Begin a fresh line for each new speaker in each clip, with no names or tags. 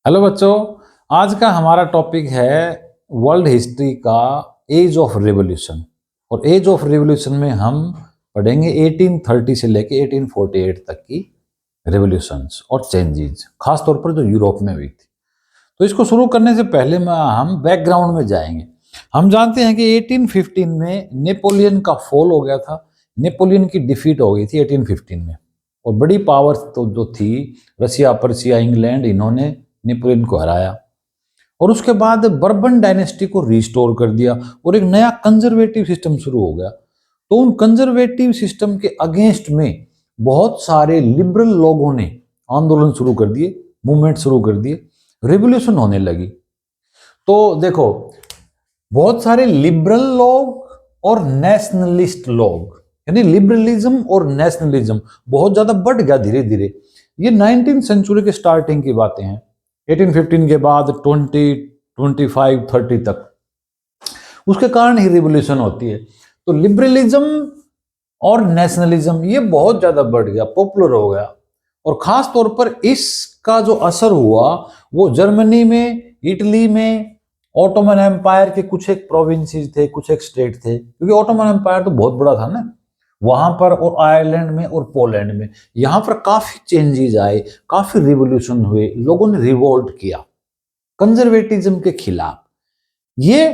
Hello बच्चों, आज का हमारा टॉपिक है वर्ल्ड हिस्ट्री का एज ऑफ रिवॉल्यूशन। और एज ऑफ रिवॉल्यूशन में हम पढ़ेंगे 1830 से लेके 1848 तक की रिवॉल्यूशंस और चेंजेस, खास तौर पर जो यूरोप में हुई थी। तो इसको शुरू करने से पहले हम बैकग्राउंड में जाएंगे। हम जानते हैं कि 1815 में नेपोलियन का फॉल हो गया था। नेपोलियन की डिफीट हो गई थी 1815 में। और बड़ी पावर तो जो थी, रसिया, पर्सिया, इंग्लैंड, इन्होंने नेपोलियन को हराया। और उसके बाद बर्बन डायनेस्टी को रिस्टोर कर दिया और एक नया कंजर्वेटिव सिस्टम शुरू हो गया। तो उन कंजर्वेटिव सिस्टम के अगेंस्ट में बहुत सारे लिबरल लोगों ने आंदोलन शुरू कर दिए, मूवमेंट शुरू कर दिए, रिवॉल्यूशन होने लगी। तो देखो, बहुत सारे लिबरल लोग और नेशनलिस्ट लोग, यानी लिबरलिज्म और नेशनलिज्म बहुत ज्यादा बढ़ गया धीरे धीरे। ये 19th सेंचुरी के स्टार्टिंग की बातें हैं, 1815 के बाद 20, 25, 30 तक। उसके कारण ही रिवॉल्यूशन होती है। तो लिबरलिज्म और नेशनलिज्म ये बहुत ज्यादा बढ़ गया, पॉपुलर हो गया। और खास तौर पर इसका जो असर हुआ वो जर्मनी में, इटली में, ऑटोमन एम्पायर के कुछ एक प्रोविंसेस थे, कुछ एक स्टेट थे, क्योंकि ऑटोमन एम्पायर तो बहुत बड़ा था ना वहां पर, और आयरलैंड में और पोलैंड में। यहां पर काफी चेंजेस आए, काफी रिवॉल्यूशन हुए, लोगों ने रिवोल्ट किया कंजर्वेटिज्म के खिलाफ। ये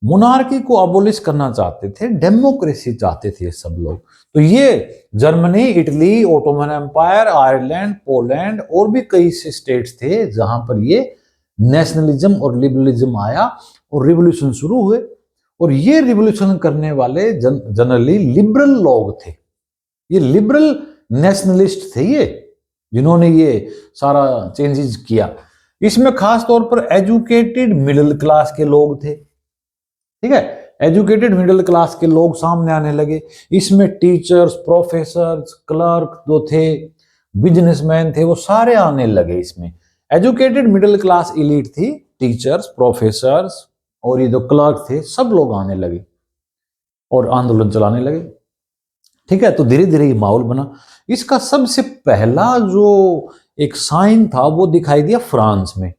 मोनार्की को अबोलिश करना चाहते थे, डेमोक्रेसी चाहते थे ये सब लोग। तो ये Germany, Italy, Ottoman Empire, Ireland, Poland और भी कई से स्टेट्स थे जहां पर ये नेशनलिज्म और लिबरलिज्म आया और रिवॉल्यूशन शुरू हुए। और ये रिवॉल्यूशन करने वाले जनरली लिबरल लोग थे, ये लिबरल नेशनलिस्ट थे ये, जिन्होंने ये सारा चेंजेस किया। इसमें खास तौर पर एजुकेटेड मिडिल क्लास के लोग थे, ठीक है, एजुकेटेड मिडिल क्लास के लोग सामने आने लगे। इसमें टीचर्स, प्रोफेसर्स, क्लर्क जो थे, बिजनेसमैन थे, वो सारे आने लगे इसमें। एजुकेटेड मिडिल क्लास इलीट थी, टीचर्स, प्रोफेसर्स और ये जो क्लर्क थे, सब लोग आने लगे और आंदोलन चलाने लगे, ठीक है। तो धीरे धीरे ये माहौल बना। इसका सबसे पहला जो एक साइन था वो दिखाई दिया फ्रांस में।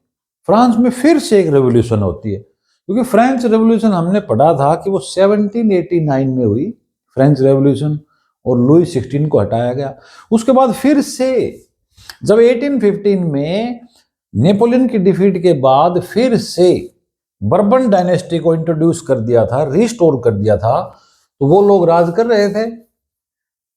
फ्रांस में फिर से एक रेवोल्यूशन होती है, क्योंकि फ्रेंच रेवोल्यूशन हमने पढ़ा था कि वो 1789 में हुई, फ्रेंच रेवोल्यूशन, और लुई 16 को हटाया गया। उसके बाद फिर से जब 1815 में नेपोलियन की डिफीट के बाद फिर से बर्बन डायनेस्टी को इंट्रोड्यूस कर दिया था, रिस्टोर कर दिया था, तो वो लोग राज कर रहे थे।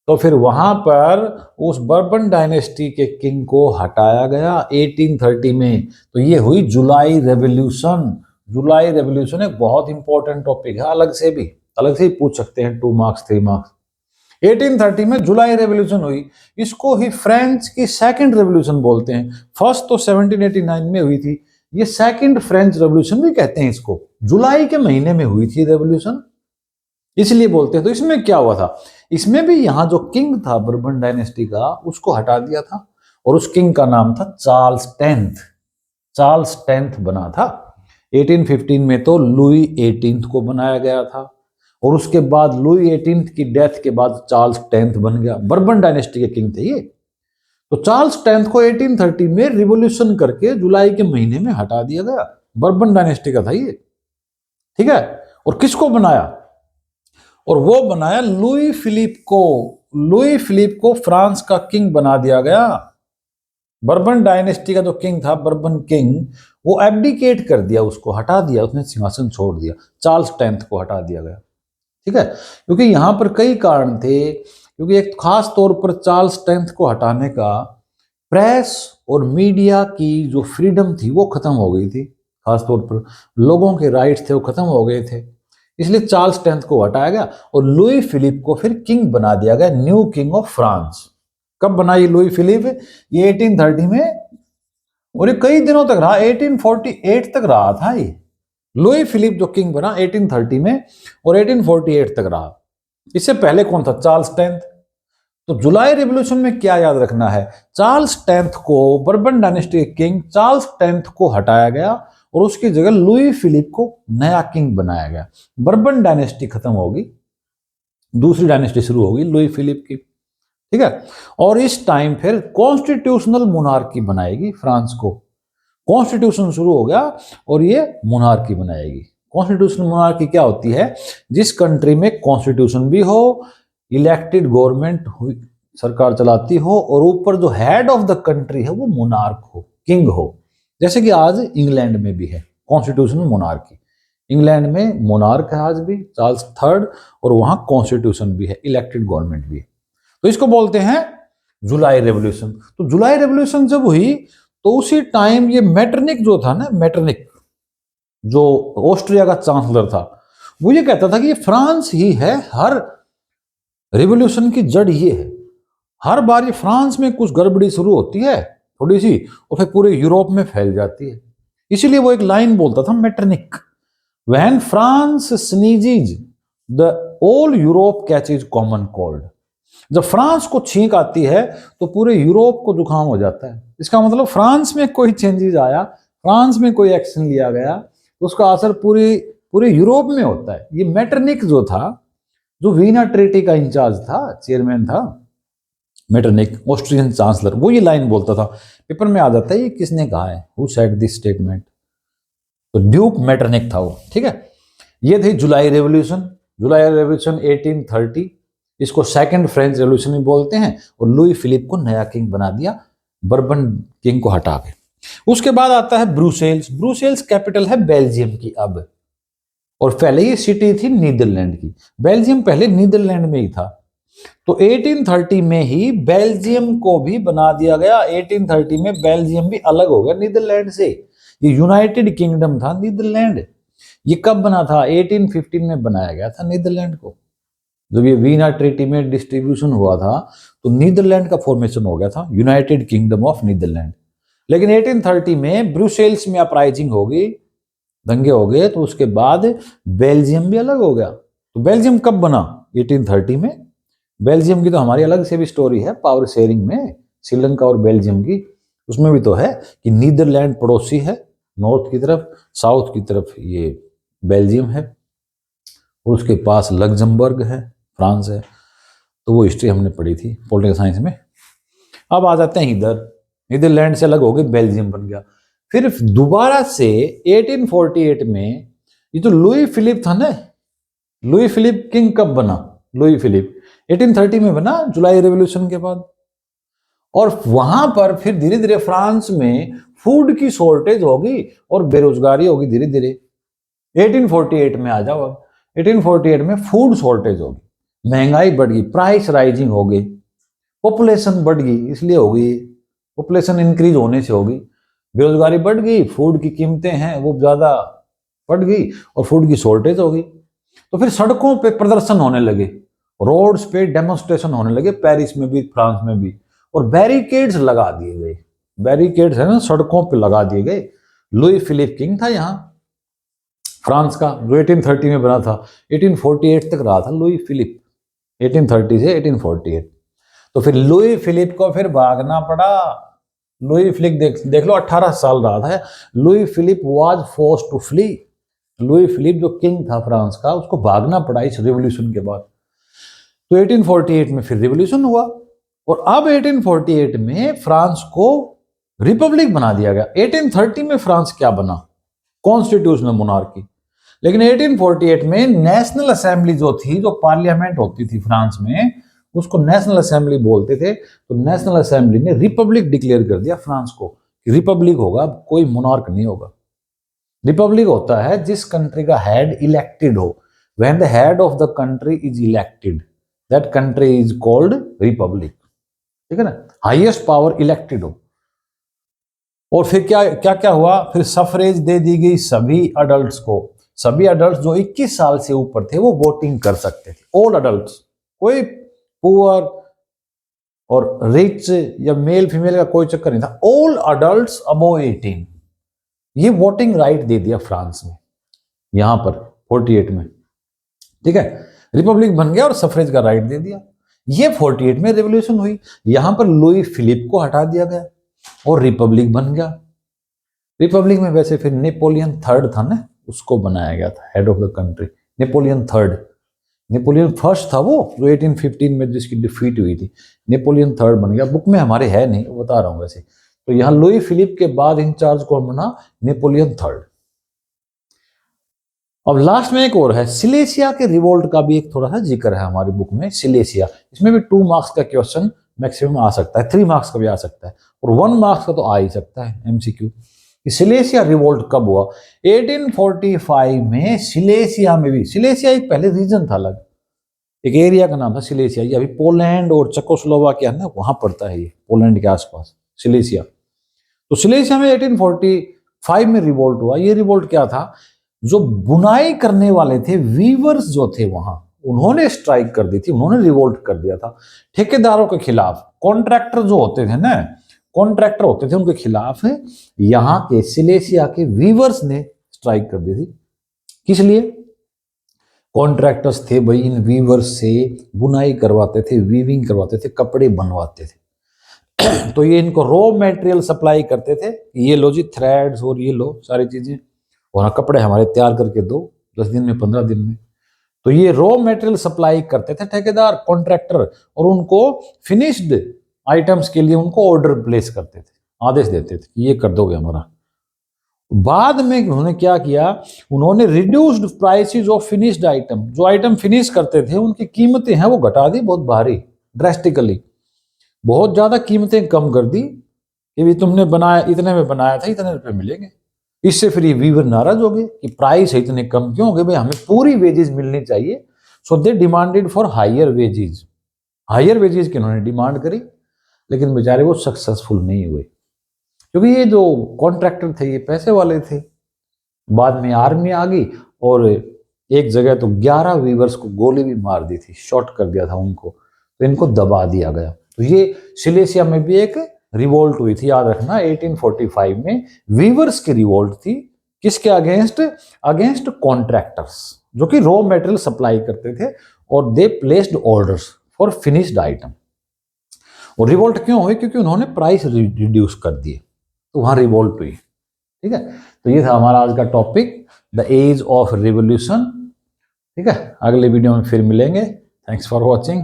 तो फिर वहां पर उस बर्बन डायनेस्टी के किंग को हटाया गया 1830 में। तो ये हुई जुलाई रेवोल्यूशन। जुलाई रेवोल्यूशन एक बहुत इंपॉर्टेंट टॉपिक है, अलग से ही पूछ सकते हैं, 2 मार्क्स 3 मार्क्स। 1830 में जुलाई रेवोल्यूशन हुई। इसको ही फ्रेंच की सेकंड रेवोल्यूशन बोलते हैं। फर्स्ट तो 1789 में हुई थी, ये सेकंड फ्रेंच रेवोल्यूशन भी कहते हैं इसको। जुलाई के महीने में हुई थी रेवोल्यूशन, इसलिए बोलते हैं। तो इसमें क्या हुआ था, इसमें भी यहां जो किंग था बर्बन डायनेस्टी का, उसको हटा दिया था, और उस किंग का नाम था चार्ल्स 10th। चार्ल्स 10th बना था। 1815 में तो लुई 18th को बनाया गया था, और उसके बाद लुई 18th की डेथ के बाद चार्ल्स 10th बन गया। बर्बन डायनेस्टी के किंग थे ये। तो चार्ल्स 10th को 1830 में रिवोल्यूशन करके जुलाई के महीने में हटा दिया गया। बर्बन डायनेस्टी का था ये, ठीक है। और किसको बनाया, और वो बनाया लुई फिलिप को। लुई फिलिप को फ्रांस का किंग बना दिया गया। बर्बन डायनेस्टी का जो किंग था, बर्बन किंग, वो एब्डिकेट कर दिया, उसको हटा दिया, उसने सिंहासन छोड़ दिया। चार्ल्स 10th को हटा दिया गया, ठीक है। क्योंकि यहां पर कई कारण थे, क्योंकि एक खास तौर पर चार्ल्स 10th को हटाने का, प्रेस और मीडिया की जो फ्रीडम थी वो खत्म हो गई थी। खास तौर पर लोगों के राइट्स थे वो खत्म हो गए थे, इसलिए चार्ल्स 10th को हटाया गया और लुई फिलिप को फिर किंग बना दिया गया, न्यू किंग ऑफ फ्रांस। कब बना ये लुई फिलिप, ये 1830 में, और ये कई दिनों तक रहा, 1848 तक रहा था ये। लुई फिलिप जो किंग बना 1830 में और 1848 तक रहा। इससे पहले कौन था, चार्ल्स 10th। तो जुलाई रिवॉल्यूशन में क्या याद रखना है, चार्ल्स 10th को, बर्बन डायनेस्टी के किंग चार्ल्स 10th को हटाया गया और उसकी जगह लुई फिलिप को नया किंग बनाया गया। बर्बन डायनेस्टी खत्म होगी, दूसरी डायनेस्टी शुरू होगी लुई फिलिप की, ठीक है। और इस टाइम फिर कॉन्स्टिट्यूशनल मोनार्की बनाएगी फ्रांस को। कॉन्स्टिट्यूशन शुरू हो गया और ये मोनार्की बनाएगी। कॉन्स्टिट्यूशन मोनार्की क्या होती है? जिस कंट्री में कॉन्स्टिट्यूशन भी हो, इलेक्टेड गवर्नमेंट सरकार चलाती हो, और ऊपर जो हेड ऑफ द कंट्री है वो मोनार्क हो, किंग हो। जैसे कि आज इंग्लैंड में भी है कॉन्स्टिट्यूशन मोनार्की। इंग्लैंड में मोनार्क है आज भी, चार्ल्स थर्ड, और वहां कॉन्स्टिट्यूशन भी है, इलेक्टेड गवर्नमेंट भी है। तो इसको बोलते हैं जुलाई रेवोल्यूशन। तो जुलाई रेवोल्यूशन जब हुई तो उसी टाइम ये मेटरनिक जो था ना, मेटरनिक जो ऑस्ट्रिया का चांसलर था, वो ये कहता था कि ये फ्रांस ही है, हर रेवोल्यूशन की जड़ ये है। हर बार ये फ्रांस में कुछ गड़बड़ी शुरू होती है थोड़ी सी, और फिर पूरे यूरोप में फैल जाती है। इसीलिए वो एक लाइन बोलता था Metternich, when France sneezes the all Europe catches common cold. जब फ्रांस को छींक आती है तो पूरे यूरोप को जुकाम हो जाता है। इसका मतलब फ्रांस में कोई चेंजेस आया, फ्रांस में कोई एक्शन लिया गया, तो उसका असर पूरे यूरोप में होता है। ये मेटरनिक जो था, जो वीना ट्रीटी का इंचार्ज था, चेयरमैन था मेटरनिक, ऑस्ट्रियन चांसलर, वो ये लाइन बोलता था। पेपर में आ जाता है ये किसने कहा है, हु सेड दिस स्टेटमेंट। तो ड्यूक मेटरनिक था वो, ठीक है। ये थी जुलाई रेवोल्यूशन। जुलाई रेवोल्यूशन 1830, इसको सेकंड फ्रेंच रेवोल्यूशन भी बोलते हैं, और लुई फिलिप को नया किंग बना दिया, बर्बन किंग को हटा के। उसके बाद आता है ब्रुसेल्स। ब्रुसेल्स कैपिटल है बेल्जियम की अब, और पहले ये सिटी थी नीदरलैंड की। बेल्जियम पहले नीदरलैंड में ही था। तो 1830 में ही बेल्जियम को भी बना दिया गया। 1830 में बेल्जियम भी अलग हो गया नीदरलैंड से। ये यूनाइटेड किंगडम था नीदरलैंड। ये कब बना था? 1815 में बनाया गया था नीदरलैंड को। जब ये वीना ट्रीटी में डिस्ट्रीब्यूशन हुआ था तो नीदरलैंड का फॉर्मेशन हो गया था, यूनाइटेड किंगडम ऑफ नीदरलैंड। लेकिन 1830 में ब्रुसेल्स में अपराइजिंग हो गई, दंगे हो गए, तो उसके बाद बेल्जियम भी अलग हो गया। तो बेल्जियम कब बना? 1830 में। बेल्जियम की तो हमारी अलग से भी स्टोरी है पावर शेयरिंग में, श्रीलंका और बेल्जियम की। उसमें भी तो है कि नीदरलैंड पड़ोसी है नॉर्थ की तरफ, साउथ की तरफ ये बेल्जियम है, और उसके पास लग्जमबर्ग है, फ्रांस है। तो वो हिस्ट्री हमने पढ़ी थी पॉलिटिकल साइंस में। अब आ जाते हैं इधर, नीदरलैंड से अलग हो गए, बेल्जियम बन गया। फिर दोबारा से 1848 में ये तो लुई फिलिप था ना, लुई फिलिप किंग कब बना? लुई फिलिप 1830 में बना, जुलाई रेवोल्यूशन के बाद। और वहां पर फिर धीरे धीरे फ्रांस में फूड की शॉर्टेज होगी और बेरोजगारी होगी धीरे धीरे। 1848 में आ जाओ अब। 1848 में फूड शॉर्टेज होगी, महंगाई बढ़ गई, प्राइस राइजिंग हो गई, पॉपुलेशन बढ़ गई, इसलिए हो गई, पॉपुलेशन इंक्रीज होने से होगी, बेरोजगारी बढ़ गई, फूड की कीमतें हैं वो ज्यादा बढ़ गई, और फूड की शॉर्टेज हो गई। तो फिर सड़कों पे प्रदर्शन होने लगे, रोड्स पे डेमोन्स्ट्रेशन होने लगे, पेरिस में भी, फ्रांस में भी, और बैरिकेड्स लगा दिए गए। बैरिकेड्स है ना, सड़कों पे लगा दिए गए। लुई फिलिप किंग था यहाँ फ्रांस का, जो 1830 में बना था। 1848 तक रहा था लुई फिलिप, 1830 से 1848। तो फिर लुई फिलिप को फिर भागना पड़ा। लुई फिलिप देख लो 18 साल रहा था। Louis Philippe was forced to flee. Louis Philippe जो किंग था फ्रांस का, उसको भागना पड़ा इस रिवॉल्यूशन के बाद। तो 1848 में फिर रिवॉल्यूशन हुआ, और अब 1848 में फ्रांस को रिपब्लिक बना दिया गया। 1830 में फ्रांस क्या बना? Constitutional monarchy. लेकिन 1848 में नेशनल असेंबली जो थी, जो पार्लियामेंट होती थी फ्रांस में, उसको नेशनल असेंबली बोलते थे। तो नेशनल असेंबली ने रिपब्लिक डिक्लेयर कर दिया फ्रांस को कि रिपब्लिक होगा, अब कोई मोनार्क नहीं होगा। रिपब्लिक होता है जिस कंट्री का हेड इलेक्टेड हो। When the head of the country is elected, that country is called Republic, ठीक है ना, हाईएस्ट पावर इलेक्टेड हो। और फिर क्या क्या क्या हुआ? फिर सफरेज दे दी गई सभी अडल्ट्स को। सभी अडल्ट जो 21 साल से ऊपर थे वो वोटिंग कर सकते थे, ऑल अडल्ट्स। कोई पुअर और रिच या मेल फीमेल का कोई चक्कर नहीं था, ऑल अडल्ट्स अबव 18। ये वोटिंग राइट दे दिया फ्रांस में, यहां पर 48 में, ठीक है। रिपब्लिक बन गया और सफरेज का राइट दे दिया। ये 48 में रेवोल्यूशन हुई। यहां पर लुई फिलिप को हटा दिया गया और रिपब्लिक बन गया। रिपब्लिक में वैसे फिर नेपोलियन थर्ड था ना, उसको बनाया गया था head of the country. Napoleon third, Napoleon first था वो, जो 1815 में जिसकी डिफीट हुई थी। नेपोलियन थर्ड बन गया। बुक में हमारे है नहीं, बता रहा हूं वैसे। तो यहां लुई फिलिप के बाद इंचार्ज कौन बना? Napoleon third. अब लास्ट में एक और है, सिलेसिया के रिवोल्ट का भी एक थोड़ा सा जिक्र है हमारी बुक में। सिलेसिया, इसमें भी 2 मार्क्स का क्वेश्चन मैक्सिमम आ सकता है, 3 मार्क्स का भी आ सकता है, और 1 मार्क्स का तो आ ही सकता है एमसीक्यू। सिलेसिया रिवोल्ट कब हुआ? 1845 में सिलेसिया में भी, सिलेसिया एक पहले रीजन था अलग, एक एरिया का नाम था सिलेसिया। ये अभी पोलैंड और चेकोस्लोवाकिया है ना, वहां पड़ता है ये, पोलैंड के आसपास सिलेसिया। तो सिलेसिया में 1845 में रिवोल्ट हुआ। ये रिवोल्ट क्या था? जो बुनाई करने वाले थे, वीवर्स जो थे वहां, उन्होंने स्ट्राइक कर दी थी, उन्होंने रिवोल्ट कर दिया था ठेकेदारों के खिलाफ। कॉन्ट्रैक्टर जो होते थे ना, कॉन्ट्रैक्टर होते थे, उनके खिलाफ यहाँ के सिलेसिया के वीवर्स ने स्ट्राइक कर दी थी। किस लिए? कॉन्ट्रैक्टर्स थे भाई, इन वीवर्स से बुनाई करवाते थे, वीविंग करवाते थे, कपड़े बनवाते थे। तो ये इनको रॉ मटेरियल सप्लाई करते थे, ये लो जी थ्रेड्स और ये लो सारी चीजें, और कपड़े हमारे तैयार करके दो 10 दिन में, 15 दिन में। तो ये रॉ मटेरियल सप्लाई करते थे ठेकेदार, कॉन्ट्रैक्टर, और उनको फिनिश्ड आइटम्स के लिए उनको ऑर्डर प्लेस करते थे, आदेश देते थे कि ये कर दोगे हमारा। बाद में उन्होंने क्या किया? उन्होंने reduced prices of finished item, जो आइटम फिनिश करते थे उनकी कीमतें हैं वो घटा दी बहुत भारी, ड्रेस्टिकली, बहुत ज्यादा कीमतें कम कर दी कि भी तुमने बनाया, इतने में बनाया था, इतने रुपए मिलेंगे। इससे फिर ये वीवर नाराज हो गए कि प्राइस है इतने कम क्यों हो गए भाई, हमें पूरी वेजेस मिलनी चाहिए। So they demanded for higher wages, higher wages की उन्होंने डिमांड करी, लेकिन बेचारे वो सक्सेसफुल नहीं हुए, क्योंकि ये जो कॉन्ट्रैक्टर थे ये पैसे वाले थे। बाद में आर्मी आ गई और एक जगह तो 11 वीवर्स को गोली भी मार दी थी, शॉट कर दिया था उनको, तो इनको दबा दिया गया। तो ये सिलेसिया में भी एक रिवोल्ट हुई थी, याद रखना, 1845 में वीवर्स की रिवोल्ट थी। किसके अगेंस्ट? अगेंस्ट कॉन्ट्रैक्टर्स, जो कि रॉ मटेरियल सप्लाई करते थे, और they placed orders for finished item. और रिवोल्ट क्यों हुई? क्योंकि उन्होंने प्राइस रिड्यूस कर दिए, तो वहां रिवोल्ट हुई। ठीक है, तो ये था हमारा आज का topic, the age of revolution. ठीक है, अगले वीडियो में फिर मिलेंगे। Thanks for watching.